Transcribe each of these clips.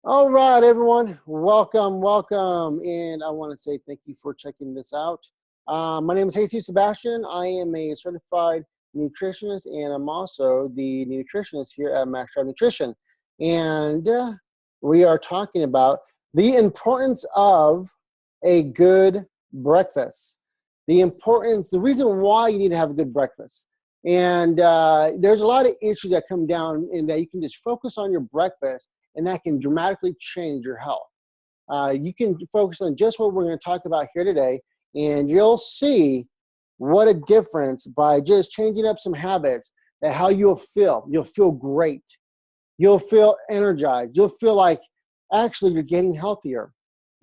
All right, everyone, welcome. And I want to say thank you for checking this out. My name is Jesus Sebastian. I am a certified nutritionist, and I'm also the nutritionist here at Max Drive Nutrition. And we are talking about the importance of a good breakfast. The reason why you need to have a good breakfast. And there's a lot of issues that come down in that you can just focus on your breakfast and that can dramatically change your health. You can focus on just what we're going to talk about here today, and you'll see what a difference by just changing up some habits that how you'll feel. You'll feel great. You'll feel energized. You'll feel like actually you're getting healthier.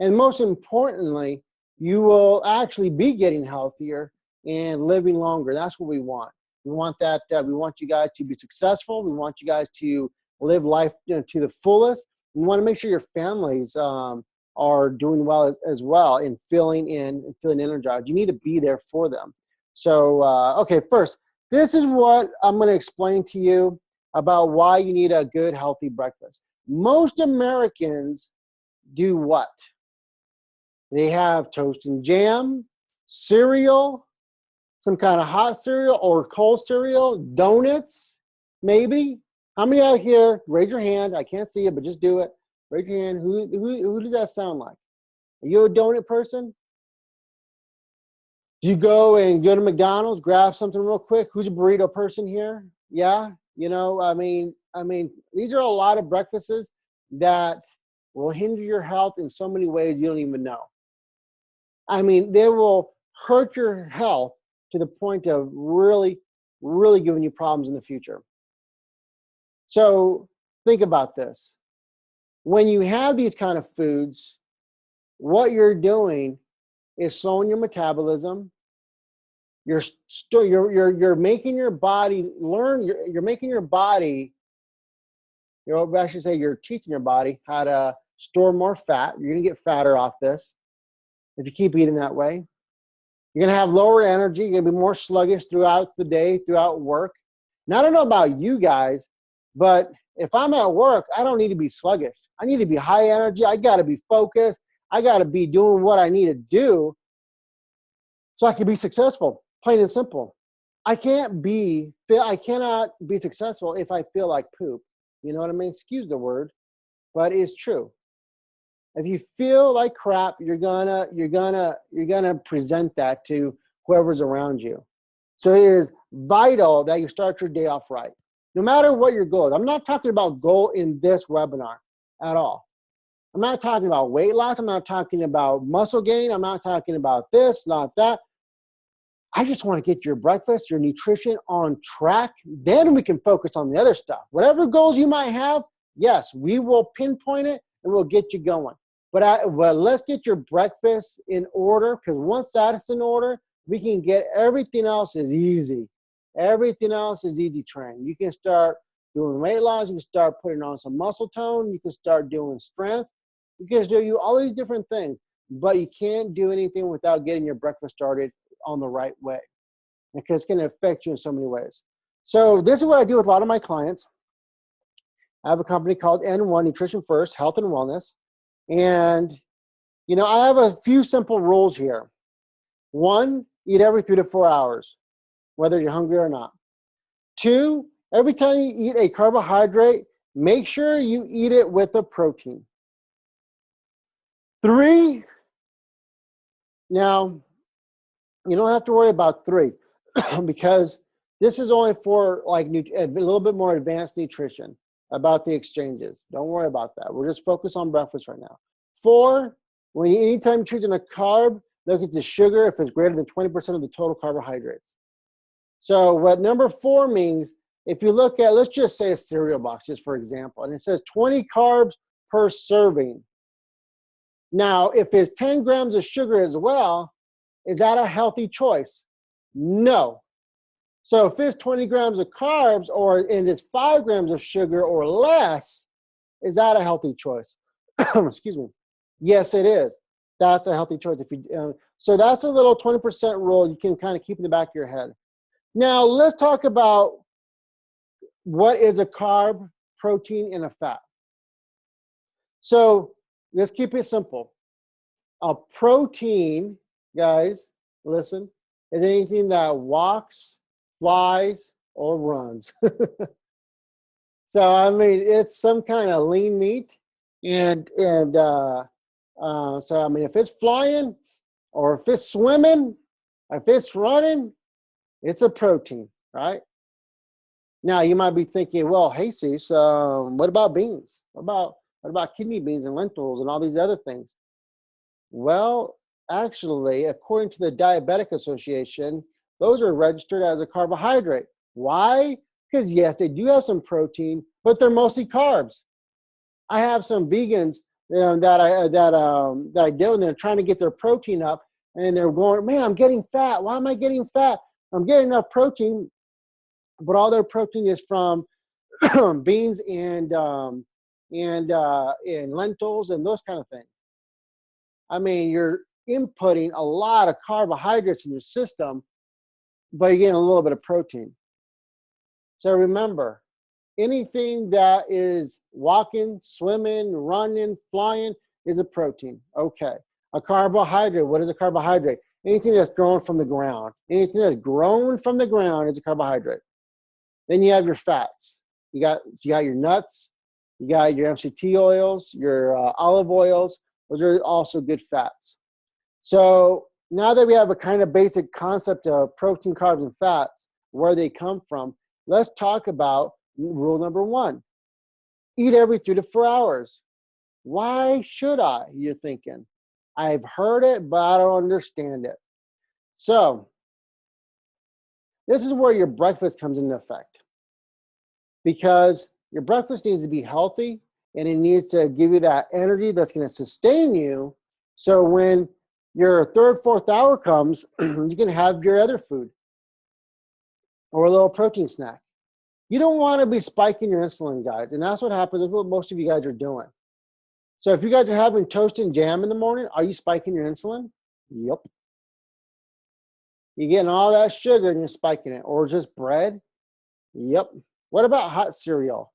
And most importantly, you will actually be getting healthier and living longer. That's what we want. We want that. We want you guys to be successful. We want you guys to live life to the fullest. We want to make sure your families are doing well as well and feeling energized. You need to be there for them. So, okay, first, this is what I'm going to explain to you about why you need a good, healthy breakfast. Most Americans do what? They have toast and jam, cereal, some kind of hot cereal or cold cereal, donuts, maybe. How many out here, raise your hand. I can't see it, but just do it. Raise your hand. Who does that sound like? Are you a donut person? Do you go to McDonald's, grab something real quick? Who's a burrito person here? Yeah, I mean, these are a lot of breakfasts that will hinder your health in so many ways you don't even know. I mean, they will hurt your health to the point of really, really giving you problems in the future. So think about this. When you have these kind of foods, what you're doing is slowing your metabolism. You're making your body learn. You're making your body. I should say you're teaching your body how to store more fat. You're going to get fatter off this if you keep eating that way. You're going to have lower energy. You're going to be more sluggish throughout the day, throughout work. Now, I don't know about you guys, but if I'm at work, I don't need to be sluggish. I need to be high energy. I got to be focused. I got to be doing what I need to do so I can be successful, plain and simple. I cannot be successful if I feel like poop. You know what I mean? Excuse the word, but it's true. If you feel like crap, you're gonna present that to whoever's around you. So it is vital that you start your day off right. No matter what your goal is. I'm not talking about goal in this webinar at all. I'm not talking about weight loss. I'm not talking about muscle gain. I'm not talking about this, not that. I just want to get your breakfast, your nutrition on track. Then we can focus on the other stuff. Whatever goals you might have, yes, we will pinpoint it and we'll get you going. But let's get your breakfast in order, because once that's in order, we can get everything else is easy. Everything else is easy training. You can start doing weight loss. You can start putting on some muscle tone. You can start doing strength. You can do all these different things, but you can't do anything without getting your breakfast started on the right way, because it's going to affect you in so many ways. So this is what I do with a lot of my clients. I have a company called N1 Nutrition First, Health and Wellness. And, I have a few simple rules here. 1, eat every 3 to 4 hours, whether you're hungry or not. 2, every time you eat a carbohydrate, make sure you eat it with a protein. 3, now, you don't have to worry about 3 because this is only for like a little bit more advanced nutrition about the exchanges. Don't worry about that. We're just focused on breakfast right now. 4, anytime you're choosing a carb, look at the sugar if it's greater than 20% of the total carbohydrates. So what number 4 means, if you look at, let's just say a cereal box, just for example, and it says 20 carbs per serving. Now, if it's 10 grams of sugar as well, is that a healthy choice? No. So if it's 20 grams of carbs and it's 5 grams of sugar or less, is that a healthy choice? Excuse me. Yes, it is. That's a healthy choice. So that's a little 20% rule you can kind of keep in the back of your head. Now let's talk about what is a carb, protein, and a fat. So let's keep it simple. A protein, guys, listen, is anything that walks, flies, or runs. So I mean, it's some kind of lean meat, and so I mean, if it's flying, or if it's swimming, or if it's running, it's a protein, right? Now you might be thinking, well, hey, Cease, what about beans? What about kidney beans and lentils and all these other things? Well, actually, according to the Diabetic Association, those are registered as a carbohydrate. Why? Because yes, they do have some protein, but they're mostly carbs. I have some vegans, that I deal with. They're trying to get their protein up, and they're going, man, I'm getting fat. Why am I getting fat? I'm getting enough protein, but all their protein is from beans and lentils and those kind of things. I mean, you're inputting a lot of carbohydrates in your system, but you're getting a little bit of protein. So remember, anything that is walking, swimming, running, flying is a protein. Okay. A carbohydrate, what is a carbohydrate? Anything that's grown from the ground. Anything that's grown from the ground is a carbohydrate. Then you have your fats. You got your nuts, you got your MCT oils, your olive oils. Those are also good fats. So now that we have a kind of basic concept of protein, carbs, and fats, where they come from, let's talk about rule number 1. Eat every 3 to 4 hours. Why should I, you're thinking? I've heard it, but I don't understand it. So this is where your breakfast comes into effect, because your breakfast needs to be healthy, and it needs to give you that energy that's going to sustain you. So when your 3rd, 4th hour comes, you can have your other food or a little protein snack. You don't want to be spiking your insulin, guys. And that's what happens. That's what most of you guys are doing. So if you guys are having toast and jam in the morning, are you spiking your insulin? Yep. You're getting all that sugar and you're spiking it. Or just bread? Yep. What about hot cereal?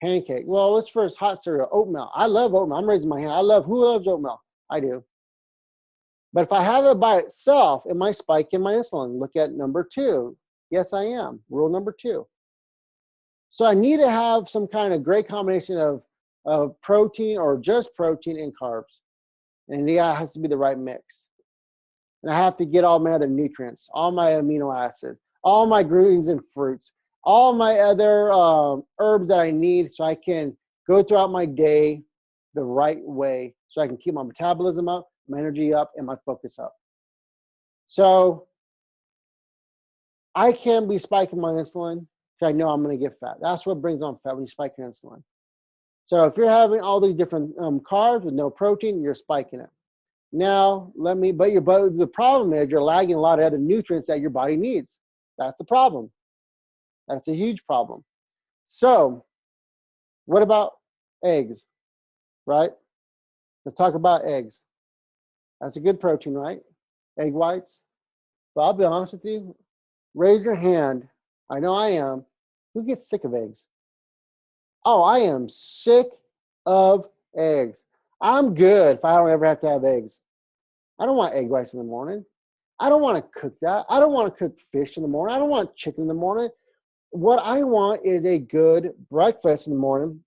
Pancake? Well, let's first hot cereal. Oatmeal. I love oatmeal. I'm raising my hand. Who loves oatmeal? I do. But if I have it by itself, am I spiking my insulin? Look at number 2. Yes, I am. Rule number 2. So I need to have some kind of great combination of protein, or just protein and carbs. And it has to be the right mix. And I have to get all my other nutrients, all my amino acids, all my greens and fruits, all my other herbs that I need, so I can go throughout my day the right way, so I can keep my metabolism up, my energy up, and my focus up. So I can't be spiking my insulin, because I know I'm going to get fat. That's what brings on fat, when you spike your insulin. So if you're having all these different carbs with no protein, you're spiking it. Now, but the problem is you're lagging a lot of other nutrients that your body needs. That's the problem. That's a huge problem. So what about eggs, right? Let's talk about eggs. That's a good protein, right? Egg whites. But I'll be honest with you, raise your hand. I know I am. Who gets sick of eggs? Oh, I am sick of eggs. I'm good if I don't ever have to have eggs. I don't want egg whites in the morning. I don't want to cook that. I don't want to cook fish in the morning. I don't want chicken in the morning. What I want is a good breakfast in the morning.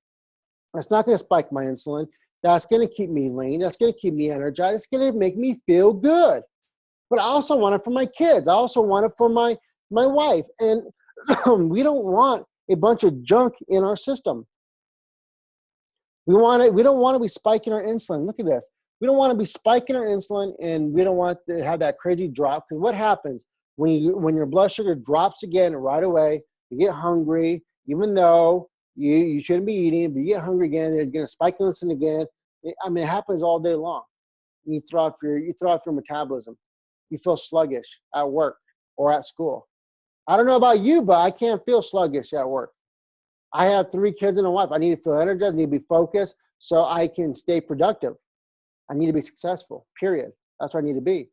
That's not going to spike my insulin. That's going to keep me lean. That's going to keep me energized. It's going to make me feel good. But I also want it for my kids. I also want it for my wife. And we don't want a bunch of junk in our system. We don't want to be spiking our insulin. Look at this. We don't want to be spiking our insulin, and we don't want to have that crazy drop. Because what happens when your blood sugar drops again right away? You get hungry, even though you shouldn't be eating, but you get hungry again. You're going to spike insulin again. I mean, it happens all day long. You throw off your metabolism. You feel sluggish at work or at school. I don't know about you, but I can't feel sluggish at work. I have 3 kids and a wife. I need to feel energized. I need to be focused so I can stay productive. I need to be successful, period. That's where I need to be.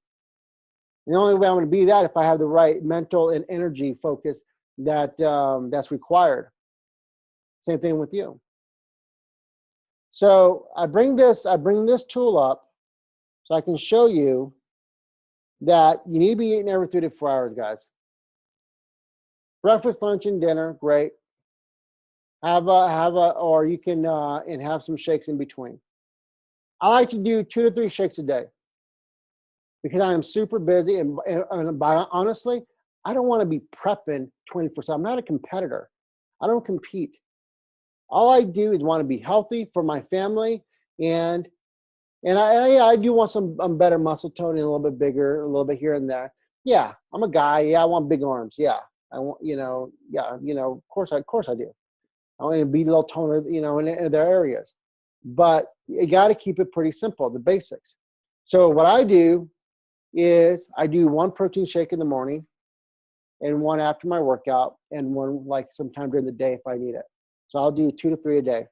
And the only way I'm going to be that if I have the right mental and energy focus that's required. Same thing with you. So I bring this tool up so I can show you that you need to be eating every 3 to 4 hours, guys. Breakfast, lunch, and dinner, great. Or you can and have some shakes in between. I like to do 2 to 3 shakes a day because I am super busy, and honestly, I don't want to be prepping 24/7. I'm not a competitor. I don't compete. All I do is want to be healthy for my family, and I do want some better muscle tone and a little bit bigger, a little bit here and there. Yeah, I'm a guy. Yeah, I want big arms. Yeah, I want, of course I do. I want to be a little toner, in their areas. But you got to keep it pretty simple, the basics. So what I do is I do 1 protein shake in the morning and 1 after my workout and 1 like sometime during the day if I need it. So I'll do 2 to 3 a day.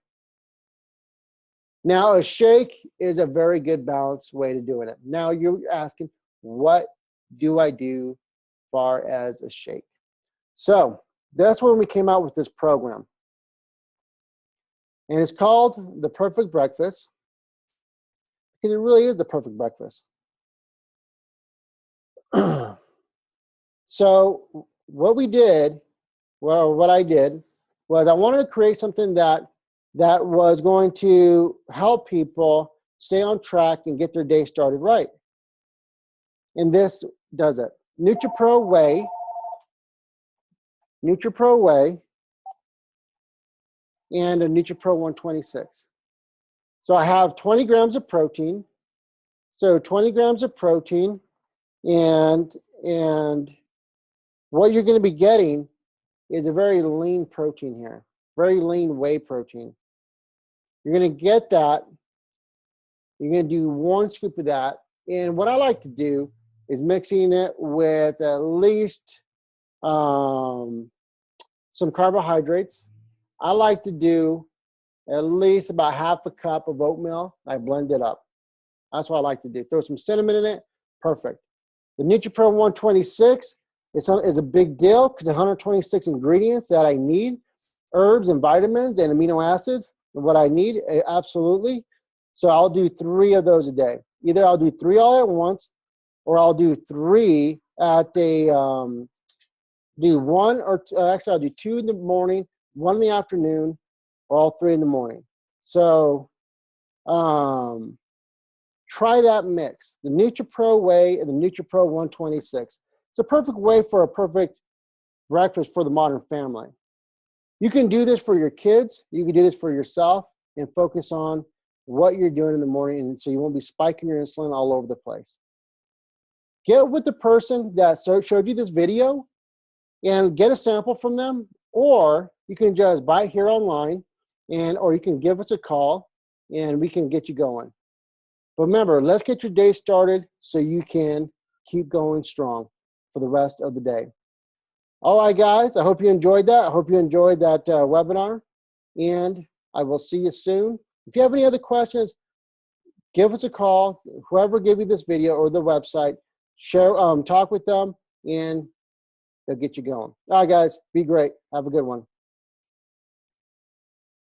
Now a shake is a very good balanced way to doing it. Now you're asking, what do I do as far as a shake? So that's when we came out with this program. And it's called The Perfect Breakfast because it really is the perfect breakfast. So what I did was I wanted to create something that was going to help people stay on track and get their day started right. And this does it. NutriPro Whey, and a NutriPro 126. So I have 20 grams of protein. So 20 grams of protein, and what you're going to be getting is a very lean protein here, very lean whey protein. You're going to get that. You're going to do 1 scoop of that. And what I like to do is mixing it with at least some carbohydrates. I like to do at least about half a cup of oatmeal. I blend it up. That's what I like to do. Throw some cinnamon in it. Perfect. The NutriPro 126 is a big deal because 126 ingredients that I need, herbs and vitamins and amino acids, what I need, absolutely. So I'll do 3 of those a day. Either I'll do 3 all at once, or I'll do 3 at a, do 1 or actually I'll do 2 in the morning, 1 in the afternoon, or all 3 in the morning. So try that mix, the NutriPro Whey and the NutriPro 126. It's a perfect way for a perfect breakfast for the modern family. You can do this for your kids. You can do this for yourself and focus on what you're doing in the morning, and so you won't be spiking your insulin all over the place. Get with the person that showed you this video and get a sample from them, or you can just buy it here online, or you can give us a call and we can get you going. But remember, let's get your day started so you can keep going strong for the rest of the day. All right, guys, I hope you enjoyed that. I hope you enjoyed that webinar, and I will see you soon. If you have any other questions, give us a call. Whoever gave you this video or the website, share, talk with them, and they'll get you going. All right, guys, be great. Have a good one.